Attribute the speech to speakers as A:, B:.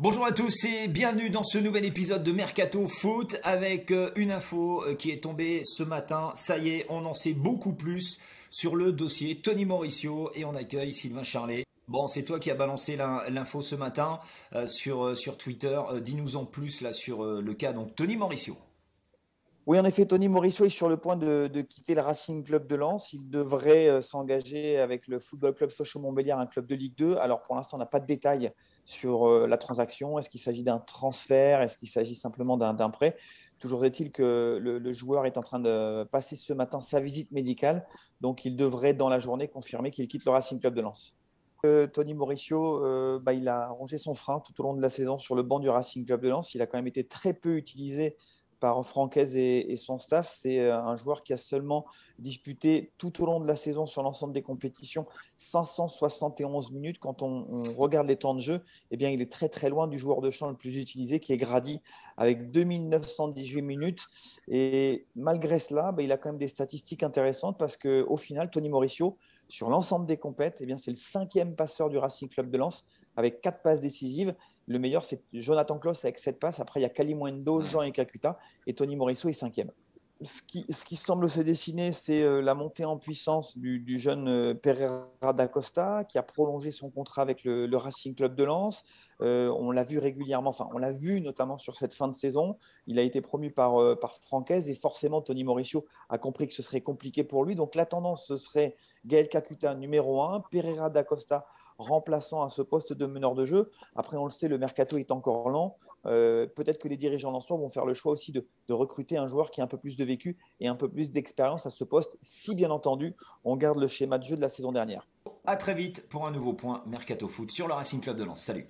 A: Bonjour à tous et bienvenue dans ce nouvel épisode de Mercato Foot avec une info qui est tombée ce matin. Ça y est, on en sait beaucoup plus sur le dossier Tony Mauricio et on accueille Sylvain Charlet. Bon, c'est toi qui as balancé l'info ce matin sur Twitter. Dis-nous en plus là sur le cas donc Tony Mauricio.
B: Oui, en effet, Tony Mauricio est sur le point de quitter le Racing Club de Lens. Il devrait s'engager avec le Football Club Sochaux-Montbéliard, un club de Ligue 2. Alors, pour l'instant, on n'a pas de détails sur la transaction. Est-ce qu'il s'agit d'un transfert? Est-ce qu'il s'agit simplement d'un prêt? Toujours est-il que le joueur est en train de passer ce matin sa visite médicale. Donc, il devrait, dans la journée, confirmer qu'il quitte le Racing Club de Lens. Tony Mauricio, il a rongé son frein tout au long de la saison sur le banc du Racing Club de Lens. Il a quand même été très peu utilisé par Francaise et son staff. C'est un joueur qui a seulement disputé tout au long de la saison sur l'ensemble des compétitions 571 minutes. Quand on regarde les temps de jeu, eh bien, il est très très loin du joueur de champ le plus utilisé qui est Grady avec 2918 minutes. Et malgré cela, il a quand même des statistiques intéressantes parce qu'au final, Tony Mauricio, sur l'ensemble des compètes, eh bien, c'est le cinquième passeur du Racing Club de Lens avec 4 passes décisives. Le meilleur, c'est Jonathan Klaus avec 7 passes. Après, il y a Kalimundo, Jean et Kakuta. Et Tony Morisseau est cinquième. Ce qui semble se dessiner, c'est la montée en puissance du jeune Pereira da Costa, qui a prolongé son contrat avec le Racing Club de Lens. On l'a vu régulièrement, enfin, on l'a vu notamment sur cette fin de saison. Il a été promu par Francaise et forcément, Tony Mauricio a compris que ce serait compliqué pour lui. Donc, la tendance, ce serait Gaël Kakuta numéro 1, Pereira da Costa remplaçant à ce poste de meneur de jeu. Après, on le sait, le mercato est encore lent. Peut-être que les dirigeants lensois vont faire le choix aussi de recruter un joueur qui a un peu plus de vécu et un peu plus d'expérience à ce poste, si bien entendu, on garde le schéma de jeu de la saison dernière.
A: À très vite pour un nouveau point Mercato Foot sur le Racing Club de Lens. Salut.